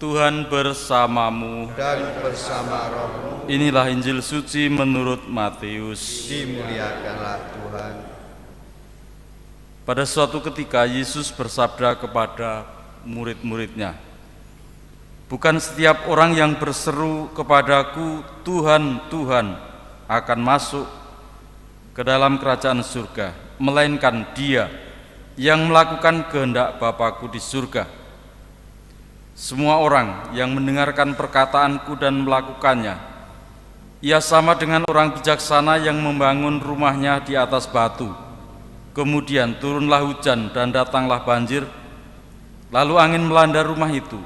Tuhan bersamamu dan bersama rohmu. Inilah Injil suci menurut Matius. Dimuliakanlah Tuhan. Pada suatu ketika Yesus bersabda kepada murid-muridnya, "Bukan setiap orang yang berseru kepadaku, Tuhan, Tuhan, akan masuk ke dalam kerajaan surga, melainkan dia yang melakukan kehendak Bapa-Ku di surga. Semua orang yang mendengarkan perkataanku dan melakukannya, ia sama dengan orang bijaksana yang membangun rumahnya di atas batu. Kemudian turunlah hujan dan datanglah banjir, lalu angin melanda rumah itu.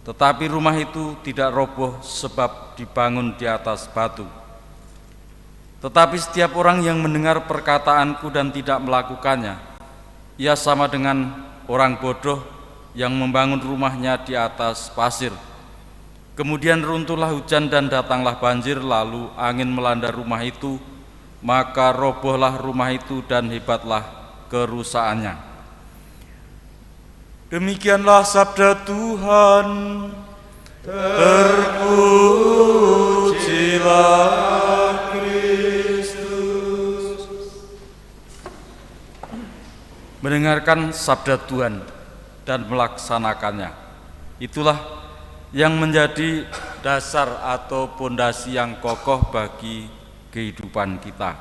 Tetapi rumah itu tidak roboh sebab dibangun di atas batu. Tetapi setiap orang yang mendengar perkataanku dan tidak melakukannya, ia sama dengan orang bodoh yang membangun rumahnya di atas pasir. Kemudian runtuhlah hujan dan datanglah banjir, lalu angin melanda rumah itu, maka robohlah rumah itu dan hebatlah kerusakannya." Demikianlah sabda Tuhan. Terpujilah Kristus. Mendengarkan sabda Tuhan dan melaksanakannya, itulah yang menjadi dasar atau pondasi yang kokoh bagi kehidupan kita.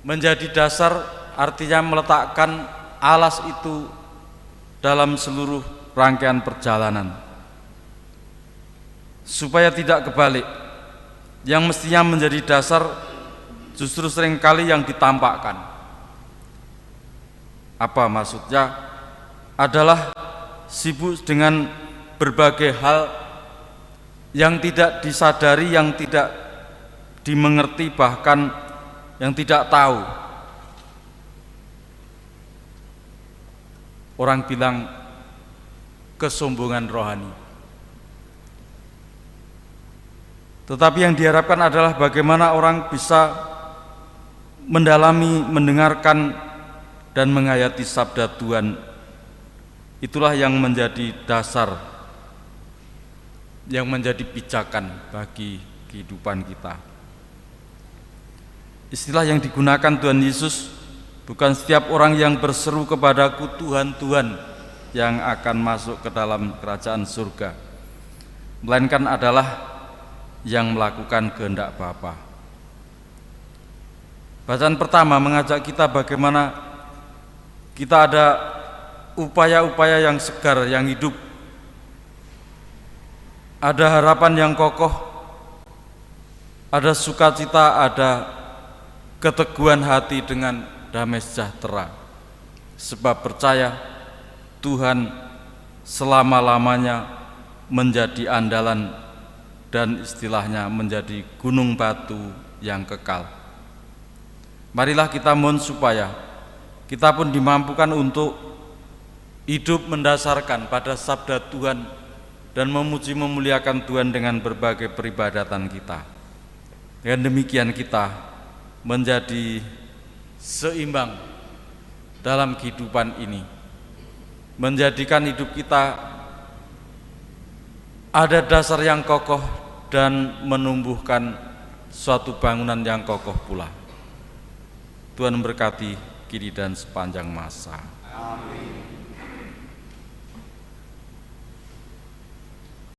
Menjadi dasar artinya meletakkan alas itu dalam seluruh rangkaian perjalanan, supaya tidak kebalik. Yang mestinya menjadi dasar justru seringkali yang ditampakkan. Apa maksudnya? Adalah sibuk dengan berbagai hal yang tidak disadari, yang tidak dimengerti, bahkan yang tidak tahu. Orang bilang kesombongan rohani. Tetapi yang diharapkan adalah bagaimana orang bisa mendalami, mendengarkan, dan menghayati sabda Tuhan. Itulah yang menjadi dasar, yang menjadi pijakan bagi kehidupan kita. Istilah yang digunakan Tuhan Yesus, bukan setiap orang yang berseru kepadaku, Tuhan, Tuhan, yang akan masuk ke dalam kerajaan surga, melainkan adalah yang melakukan kehendak Bapa. Bacaan pertama mengajak kita bagaimana kita ada upaya-upaya yang segar, yang hidup. Ada harapan yang kokoh, ada sukacita, ada keteguhan hati dengan damai sejahtera. Sebab percaya Tuhan selama-lamanya menjadi andalan dan istilahnya menjadi gunung batu yang kekal. Marilah kita mohon supaya kita pun dimampukan untuk hidup mendasarkan pada sabda Tuhan dan memuji memuliakan Tuhan dengan berbagai peribadatan kita. Dengan demikian kita menjadi seimbang dalam kehidupan ini, menjadikan hidup kita ada dasar yang kokoh dan menumbuhkan suatu bangunan yang kokoh pula. Tuhan memberkati kini dan sepanjang masa. Amin.